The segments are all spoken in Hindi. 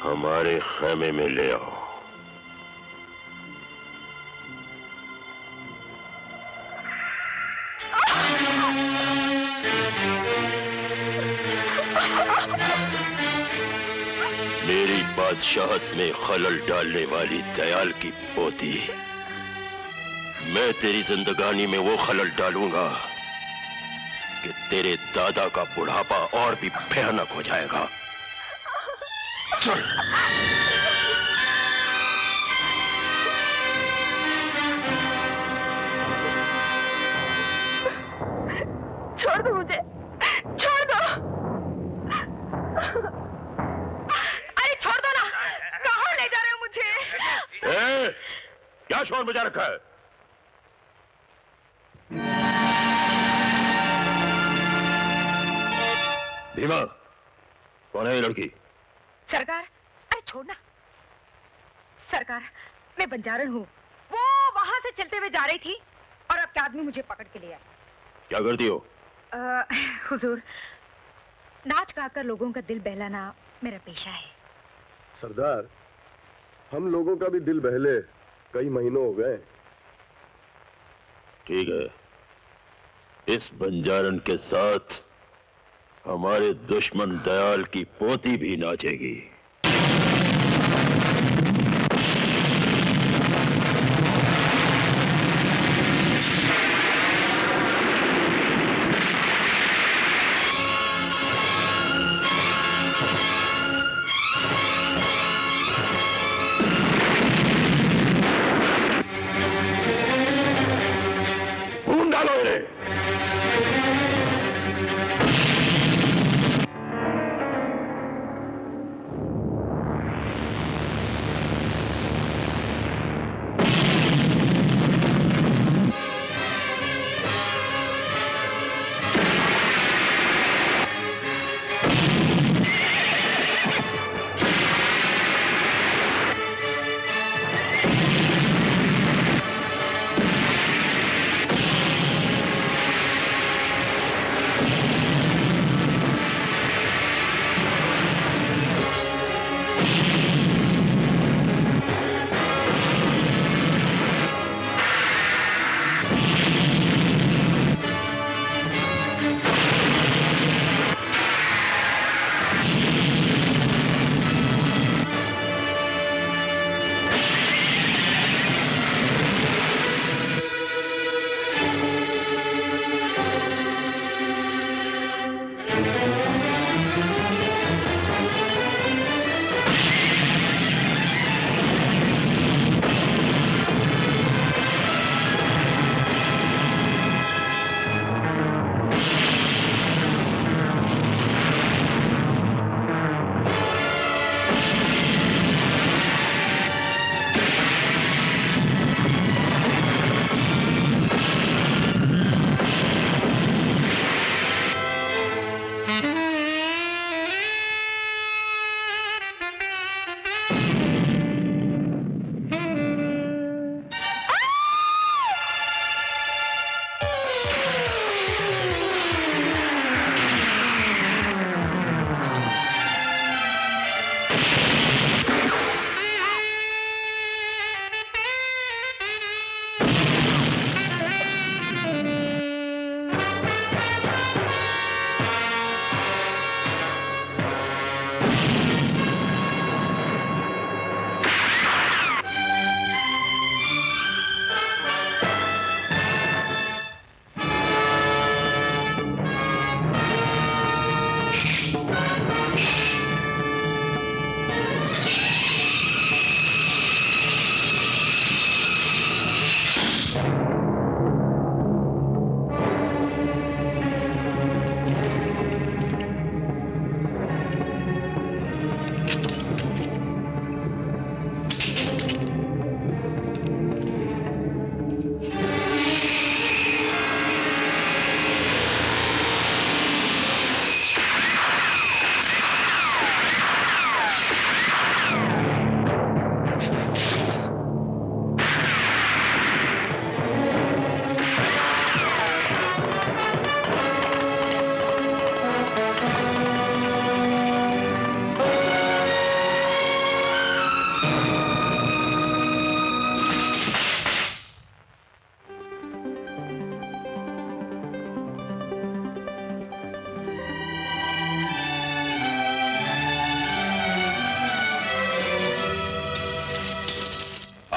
हमारे खेमे में ले आओ। मेरी बादशाहत में खलल डालने वाली दयाल की पोती, मैं तेरी जिंदगानी में वो खलल डालूंगा कि तेरे दादा का बुढ़ापा और भी भयानक हो जाएगा। चल। छोड़ दो मुझे, छोड़ दो। अरे छोड़ दो ना, कहाँ ले जा रहे हो मुझे? क्या शोर मचा रखा है? भीमा, कौन है ये लड़की? सरकार, अरे छोड़ना। सरकार, मैं बंजारन हूँ। वो वहां से चलते हुए जा रही थी और आपके आदमी मुझे पकड़ के ले आए। क्या करती हो? हुजूर, नाच गाकर लोगों का दिल बहलाना मेरा पेशा है। सरदार, हम लोगों का भी दिल बहले कई महीनों हो गए। ठीक है, इस बंजारन के साथ हमारे दुश्मन दयाल की पोती भी नाचेगी। खून डालो इन्हें।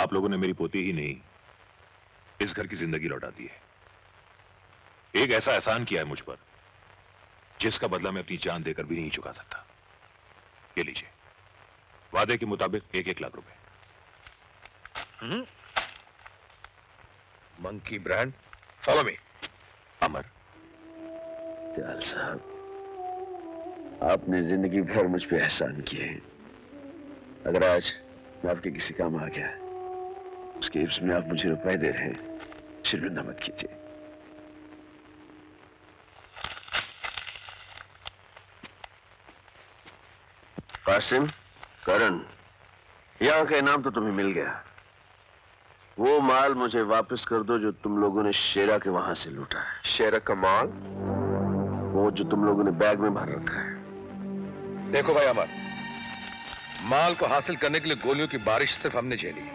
आप लोगों ने मेरी पोती ही नहीं, इस घर की जिंदगी लौटा दी है। एक ऐसा एहसान किया है मुझ पर जिसका बदला मैं अपनी जान देकर भी नहीं चुका सकता। ये लीजिए, वादे के मुताबिक 1-1 लाख रुपए। Monkey brand, follow me. Amar, Dayal साहब, आपने जिंदगी भर मुझ पे एहसान किए हैं। अगर आज मैं आपके किसी काम आ गया, उसके एवज में आप मुझे रुपए दे रहे हैं, शर्मिंदा मत कीजिए। कासिम, करण, यहां का इनाम तो तुम्हें मिल गया। वो माल मुझे वापस कर दो जो तुम लोगों ने शेरा के वहां से लूटा है। शेरा का माल? वो जो तुम लोगों ने बैग में भर रखा है। देखो भाई अमर, माल को हासिल करने के लिए गोलियों की बारिश सिर्फ हमने झेली,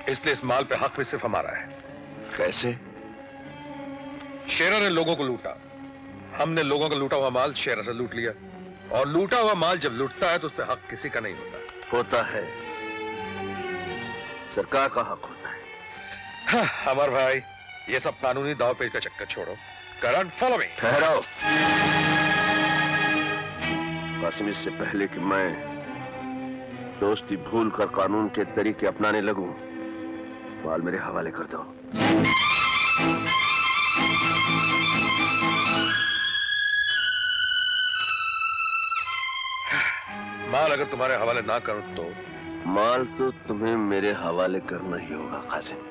इसलिए इस माल पे हक भी सिर्फ हमारा है। कैसे? शेरा ने लोगों को लूटा, हमने लोगों का लूटा हुआ माल शेरा से लूट लिया। और लूटा हुआ माल जब लूटता है तो उस पर हक किसी का नहीं होता है, सरकार का हक होता है। हाँ, अमर भाई, ये सब कानूनी दाव पेच का चक्कर छोड़ो। करण, फॉलो मी। ठहरो कासिम, इससे पहले कि मैं दोस्ती भूल कर कानून के तरीके अपनाने लगूं, माल मेरे हवाले कर दो। माल अगर तुम्हारे हवाले ना करो तो? माल तो तुम्हें मेरे हवाले करना ही होगा कासिम।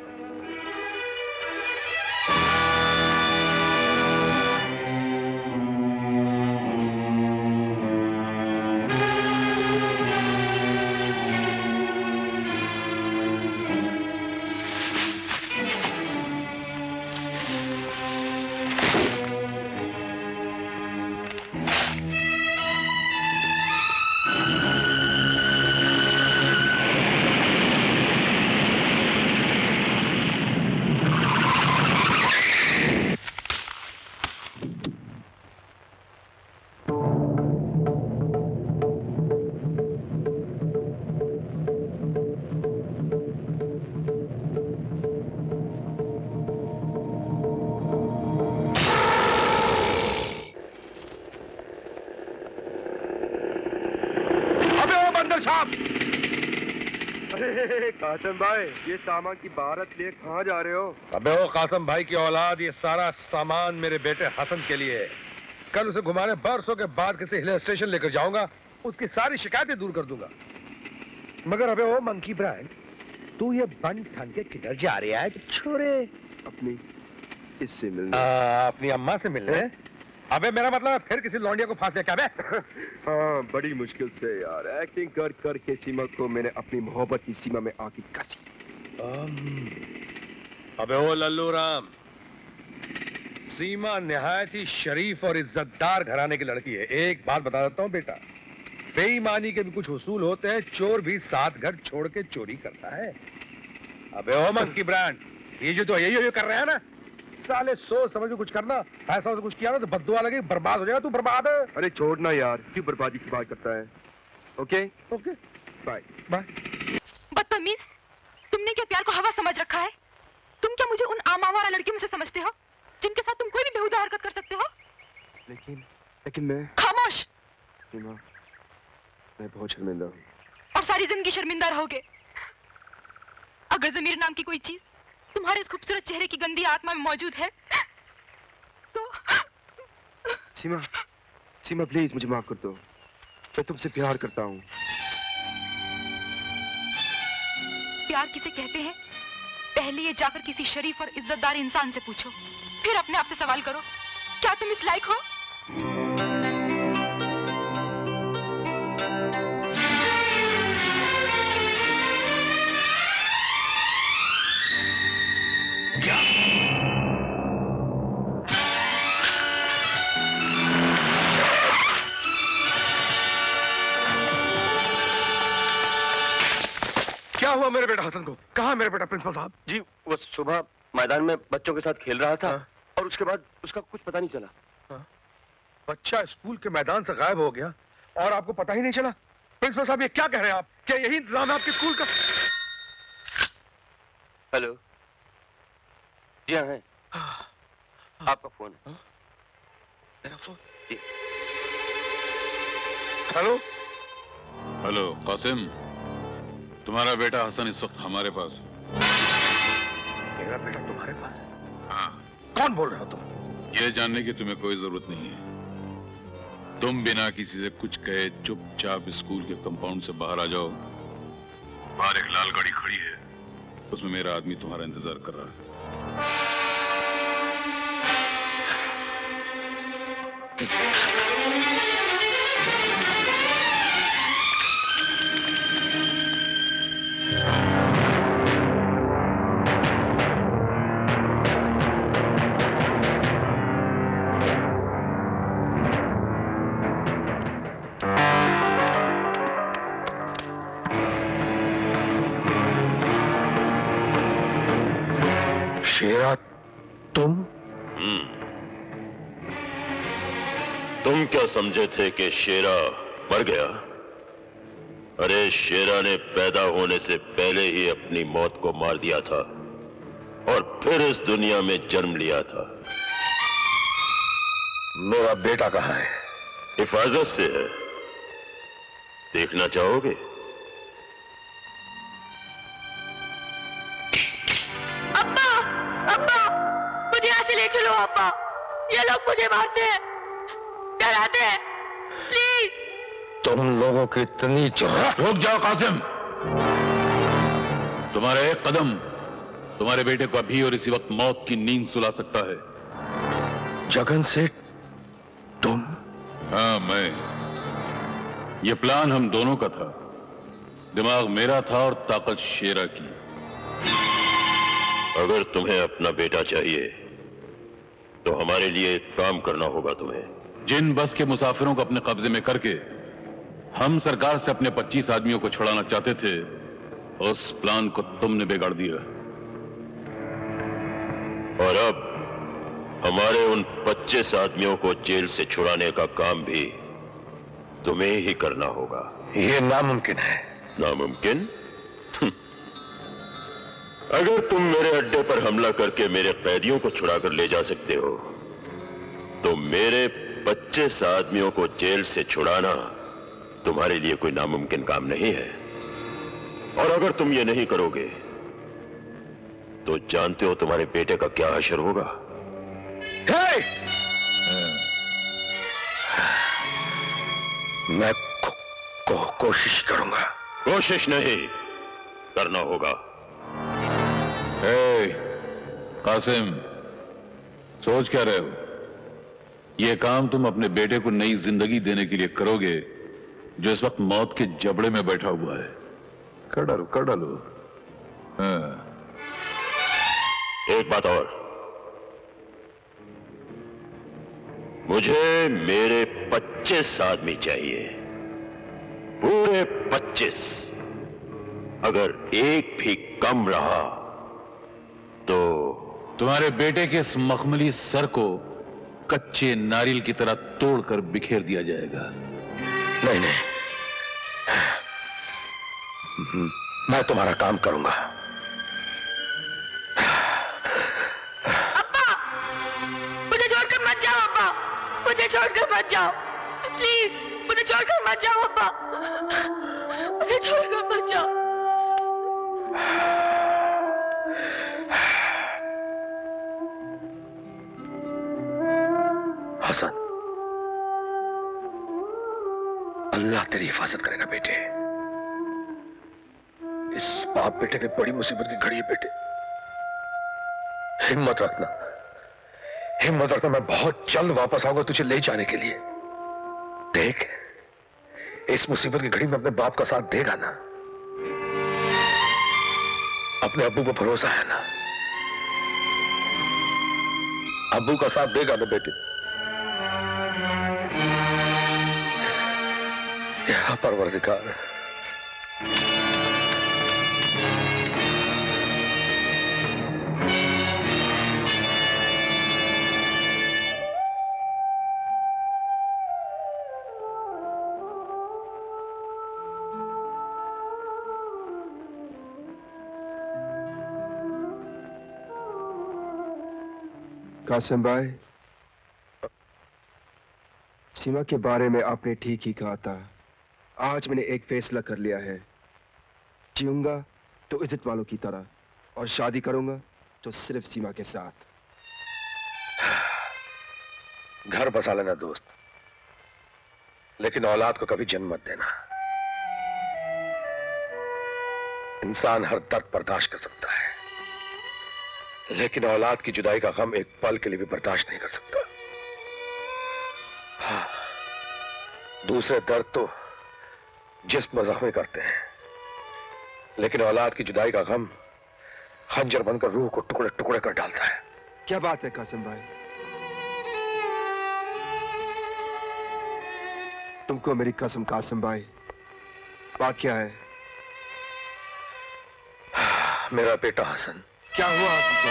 कासिम भाई, ये सामान की बारात लिए कहाँ जा रहे हो? अबे ओ कासिम भाई की औलाद, ये सारा सामान मेरे बेटे हसन के लिए है। कल उसे घुमाने बरसों के बाद किसी हिल स्टेशन लेकर जाऊंगा, उसकी सारी शिकायतें दूर कर दूंगा। मगर अबे ओ मंकी ब्रांड, तू ये बन ठन के किधर जा रहा है? छोरे अपनी इससे मिलने। अपनी अम्मा से मिलने? अबे मेरा मतलब फिर किसी लौंडिया को फांस दिया क्या बे? हाँ, बड़ी मुश्किल से यार, एक्टिंग कर कर के सीमा को मैंने अपनी मोहब्बत की सीमा में आके कसी। अबे ओ लल्लू राम, सीमा निहायत ही शरीफ और इज्जतदार घराने की लड़की है। एक बात बता देता हूँ बेटा, बेईमानी के भी कुछ उसूल होते हैं। चोर भी 7 घर छोड़ के चोरी करता है। अबे ओ मंकी ब्रांड, ये जो तो यही कर रहे हैं ना, साले सोच समझ के कुछ करना। ऐसा कुछ किया ना तो बद्दुआ लगे, बर्बाद हो जाएगा। तू बर्बाद है। अरे छोड़ना यार, क्यों बर्बादी की बात करता है? Okay okay, bye bye. बदतमीज, तुमने क्या प्यार को हवा समझ रखा है? तुम क्या मुझे उन आमावारा लड़कियों में से समझते हो जिनके साथ तुम कोई भी बेहुदा हरकत कर सकते हो? लेकिन मैं। खामोश। सीमा, मैं बहुत शर्मिंदा हूँ। और सारी जिंदगी शर्मिंदा रहोगे। अगर ज़मीर नाम की कोई चीज तुम्हारे इस खूबसूरत चेहरे की गंदी आत्मा में मौजूद है तो। सीमा प्लीज मुझे माफ कर दो, मैं तुमसे प्यार करता हूँ। प्यार किसे कहते हैं, पहले ये जाकर किसी शरीफ और इज्जतदार इंसान से पूछो, फिर अपने आप से सवाल करो, क्या तुम इस लायक हो? क्या हुआ मेरे बेटा हसन को? कहाँ मेरे बेटा प्रिंसिपल साहब? जी, वो सुबह मैदान में बच्चों के साथ खेल रहा था। हाँ। और उसके बाद उसका कुछ पता नहीं चला। हाँ। बच्चा स्कूल के मैदान से गायब हो गया और आपको पता ही नहीं चला? प्रिंसिपल साहब, ये क्या कह रहे हैं आप? क्या यही इंतजाम है आपके स्कूल का? हेलो। जी हाँ है। आपका फोन है। मेरा फोन? जी। हेलो। हेलो कासिम, तुम्हारा बेटा हसन इस वक्त हमारे पास है। मेरा बेटा तुम्हारे पास है? हाँ। कौन बोल रहे हो तुम? ये जानने की तुम्हें कोई जरूरत नहीं है। तुम बिना किसी से कुछ कहे चुपचाप स्कूल के कंपाउंड से बाहर आ जाओ। बाहर एक लाल गाड़ी खड़ी है, उसमें मेरा आदमी तुम्हारा इंतजार कर रहा है। शेरा, तुम? तुम क्या समझे थे कि शेरा मर गया? अरे शेरा ने पैदा होने से पहले ही अपनी मौत को मार दिया था और फिर इस दुनिया में जन्म लिया था। मेरा बेटा कहाँ है? हिफाजत से है। देखना चाहोगे? अब्बा, अब्बा, मुझे यहाँ से ले चलो अब्बा। ये लोग मुझे मारते हैं, डराते हैं। प्लीज। तुम लोगों की इतनी जुर्रत? रुक जाओ कासिम। तुम्हारा एक कदम तुम्हारे बेटे को अभी और इसी वक्त मौत की नींद सुला सकता है। जगन सेठ, तुम? हाँ, मैं। ये प्लान हम दोनों का था। दिमाग मेरा था और ताकत शेरा की। अगर तुम्हें अपना बेटा चाहिए तो हमारे लिए एक काम करना होगा तुम्हें। जिन बस के मुसाफिरों को अपने कब्जे में करके हम सरकार से अपने 25 आदमियों को छुड़ाना चाहते थे, उस प्लान को तुमने बिगाड़ दिया। और अब हमारे उन 25 आदमियों को जेल से छुड़ाने का काम भी तुम्हें ही करना होगा। ये नामुमकिन है। नामुमकिन? अगर तुम मेरे अड्डे पर हमला करके मेरे कैदियों को छुड़ाकर ले जा सकते हो तो मेरे 25 आदमियों को जेल से छुड़ाना तुम्हारे लिए कोई नामुमकिन काम नहीं है। और अगर तुम ये नहीं करोगे तो जानते हो तुम्हारे बेटे का क्या हशर होगा? मैं कोशिश करूंगा। कोशिश नहीं, करना होगा। कासिम, सोच क्या रहे हो? यह काम तुम अपने बेटे को नई जिंदगी देने के लिए करोगे जो इस वक्त मौत के जबड़े में बैठा हुआ है। कर डालो। हाँ। एक बात और, मुझे मेरे 25 आदमी चाहिए, पूरे 25। अगर एक भी कम रहा तो तुम्हारे बेटे के इस मखमली सर को कच्चे नारियल की तरह तोड़कर बिखेर दिया जाएगा। नहीं, मैं तुम्हारा काम करूंगा। अब्बा, मुझे छोड़कर मत जाओ अब्बा, मुझे छोड़कर मत जाओ। प्लीज, मुझे छोड़कर मत जाओ अब्बा, मुझे छोड़कर मत जाओ। हसन, अल्लाह तेरी हिफाजत करेगा बेटे। इस बाप बेटे की बड़ी मुसीबत की घड़ी है बेटे। हिम्मत रखना, मैं बहुत जल्द वापस आऊंगा तुझे ले जाने के लिए। देख, इस मुसीबत की घड़ी में अपने बाप का साथ देगा ना? अपने अब्बू पर भरोसा है ना? अब्बू का साथ देगा ना बेटे? या परवरदिगार, कासिम भाई, सीमा के बारे में आपने ठीक ही कहा था। आज मैंने एक फैसला कर लिया है। जीऊंगा तो इज्जत वालों की तरह, और शादी करूंगा तो सिर्फ सीमा के साथ। घर बसा लेना दोस्त, लेकिन औलाद को कभी जन्म मत देना। इंसान हर दर्द बर्दाश्त कर सकता है, लेकिन औलाद की जुदाई का गम एक पल के लिए भी बर्दाश्त नहीं कर सकता। हाँ, दूसरे दर्द तो जिस्म जख्मी करते हैं, लेकिन औलाद की जुदाई का गम खंजर बनकर रूह को टुकड़े टुकड़े कर डालता है। क्या बात है कासिम भाई? तुमको मेरी कसम कासिम भाई, बात क्या है? मेरा बेटा हसन। क्या हुआ हसन को?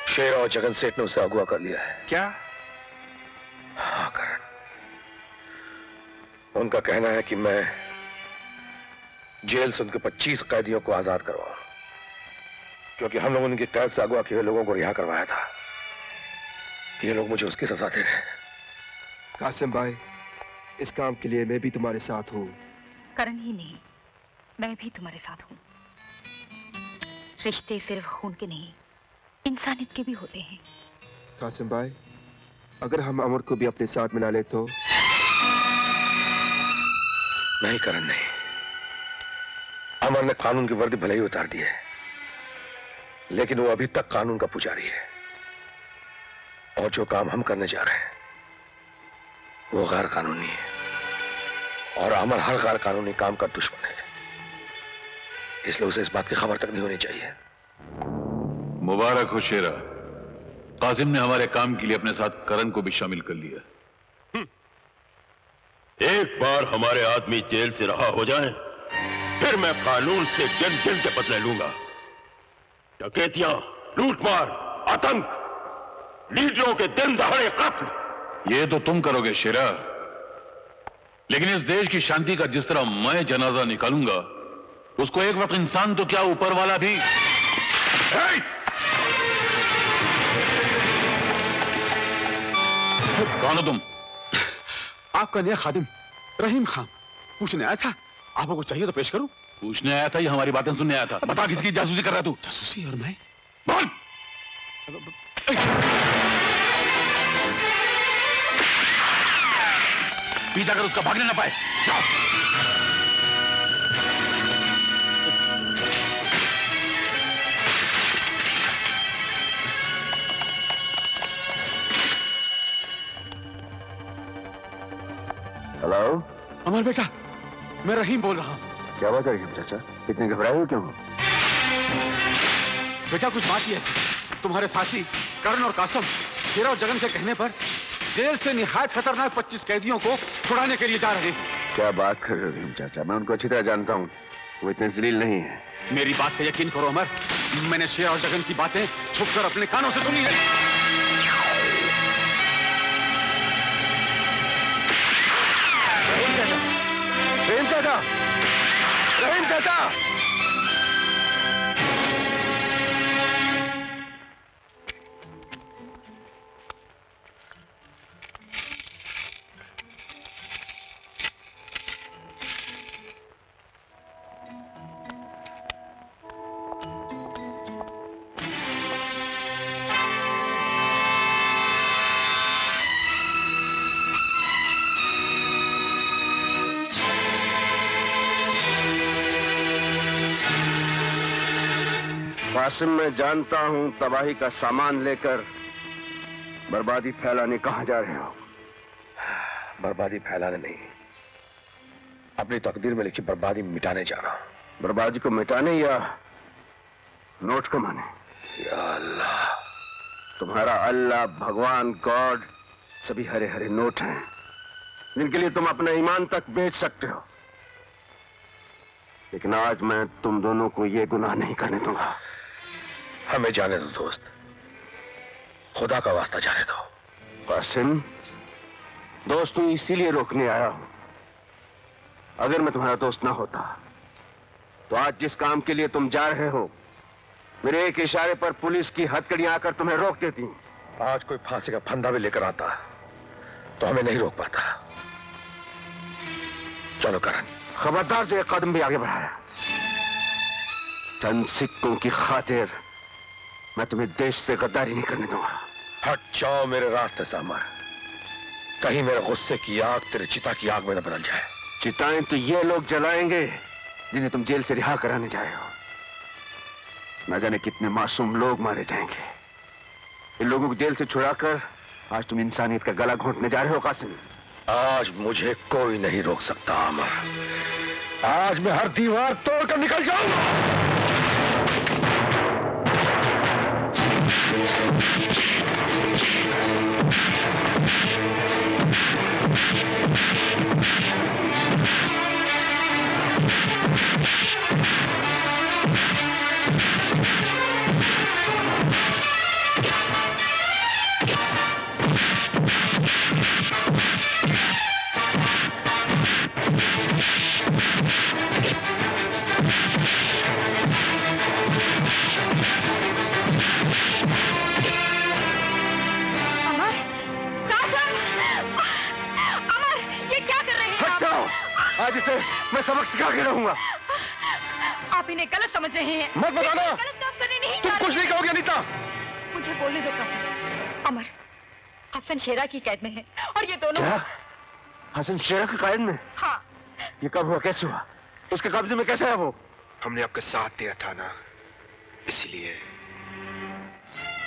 शेर और जगन सेठ ने उसे अगवा कर लिया है। क्या? हाँ करण, उनका कहना है कि मैं जेल से उनके 25 कैदियों को आजाद करवाऊं, क्योंकि हम लोगों ने उनकी कैद से अगवा किए हुए लोगों को रिहा करवाया था। ये लोग मुझे उसकी सजा दे रहे हैं। कासिम भाई, इस काम के लिए मैं भी तुम्हारे साथ हूँ। करण ही नहीं, मैं भी तुम्हारे साथ हूँ। रिश्ते सिर्फ खून के नहीं, इंसानियत के भी होते हैं। कासिम भाई, अगर हम अमर को भी अपने साथ मिला ले तो? नहीं करण, नहीं। अमर ने कानून की वर्दी भले ही उतार दी है, लेकिन वो अभी तक कानून का पुजारी है। और जो काम हम करने जा रहे हैं वो गैर कानूनी है, और अमर हर गैर कानूनी काम का दुश्मन है। इसलिए उसे इस बात की खबर तक नहीं होनी चाहिए। मुबारक हो शेरा, कासिम ने हमारे काम के लिए अपने साथ करण को भी शामिल कर लिया। एक बार हमारे आदमी जेल से रहा हो जाए, फिर मैं कानून से गिन गिन के बदले लूंगा। डकैतियां, लूटमार, आतंक, लीडरों के दिन दहाड़े कत्ल, ये तो तुम करोगे शेरा, लेकिन इस देश की शांति का जिस तरह मैं जनाजा निकालूंगा, उसको एक वक्त इंसान तो क्या ऊपर वाला भी। कौन हो तुम? आपका नया खादिम रहीम खान पूछने आया था। आपको कुछ चाहिए तो पेश करूं? पूछने आया था या हमारी बातें सुनने आया था? बता, किसकी जासूसी कर रहा है तू? जासूसी? और मैं? बोल। पीछा कर उसका भागने ना पाए। जाओ। हेलो अमर बेटा, मैं रहीम बोल रहा हूं। क्या बात है रहीम चाचा, इतने घबराए हो क्यों? बेटा कुछ बात ही ऐसी, तुम्हारे साथी करण और कासम शेरा और जगन के कहने पर जेल से निहायत खतरनाक 25 कैदियों को छुड़ाने के लिए जा रहे हैं। क्या बात कर रहे हो रहीम चाचा, मैं उनको अच्छी तरह जानता हूँ, वो इतने जलील नहीं है। मेरी बात का यकीन करो अमर, मैंने शेरा और जगन की बातें छुपकर अपने कानों से सुनी है। रहीम चाचा, रहीम चाचा। कासिम, मैं जानता हूं तबाही का सामान लेकर बर्बादी फैलाने कहां जा रहे हो। बर्बादी फैलाने नहीं, अपनी तकदीर में लिखी बर्बादी मिटाने जा रहा हूं। बर्बादी को मिटाने या नोट कमाने? या अल्लाह, तुम्हारा अल्लाह, भगवान, गॉड सभी हरे हरे नोट हैं, जिनके लिए तुम अपना ईमान तक बेच सकते हो। लेकिन आज मैं तुम दोनों को यह गुनाह नहीं करने दूंगा। हमें जाने दो दोस्त, खुदा का वास्ता जाने दो। कासिम, दोस्त तू इसीलिए रोकने आया हूं। अगर मैं तुम्हारा दोस्त ना होता तो आज जिस काम के लिए तुम जा रहे हो मेरे एक इशारे पर पुलिस की हथकड़ियां आकर तुम्हें रोक देती। आज कोई फांसी का फंदा भी लेकर आता तो हमें नहीं रोक पाता। चलो करण। खबरदार जो एक कदम भी आगे बढ़ाया, चंद सिक्कों की खातिर मैं तुम्हें देश से गद्दारी नहीं करने दूंगा। हट जाओ मेरे रास्ते से अमर, कहीं मेरे गुस्से की आग तेरे चिता की आग में न बदल जाए। चिताएं तो ये लोग जलाएंगे जिन्हें तुम जेल से रिहा कराने जा रहे हो। न जाने कितने मासूम लोग मारे जाएंगे। इन लोगों को जेल से छुड़ाकर आज तुम इंसानियत का गला घोंटने जा रहे हो कासिम। आज मुझे कोई नहीं रोक सकता अमर। आज मैं हर दीवार तोड़कर निकल जाऊंगा। आज इसे मैं सबक सिखा के रहूंगा। आप इन्हें गलत समझ रहे हैं। मत बताना। गलत काम करने नहीं तुम जा कुछ रहे। नहीं कहोगे अनीता। मुझे बोलने दो कासिम। अमर हसन शेरा की कैद में है और ये दोनों। क्या? हसन शेरा की कैद में? हाँ। ये कब हुआ, कैसे हुआ, उसके कब्जे में कैसे है वो? हमने आपका साथ दिया था ना, इसलिए।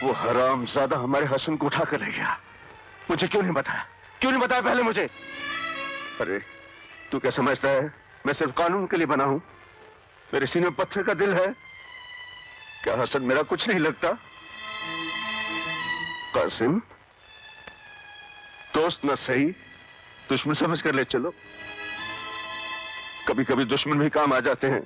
वो हरामजादा हमारे हसन को उठा कर ले गया। मुझे क्यों नहीं बताया, क्यों नहीं बताया पहले मुझे? अरे तू क्या समझता है मैं सिर्फ कानून के लिए बना हूं? मेरे सीने में पत्थर का दिल है। क्या हसन मेरा कुछ नहीं लगता? कासिम, दोस्त न सही दुश्मन समझ कर ले चलो। कभी कभी दुश्मन भी काम आ जाते हैं।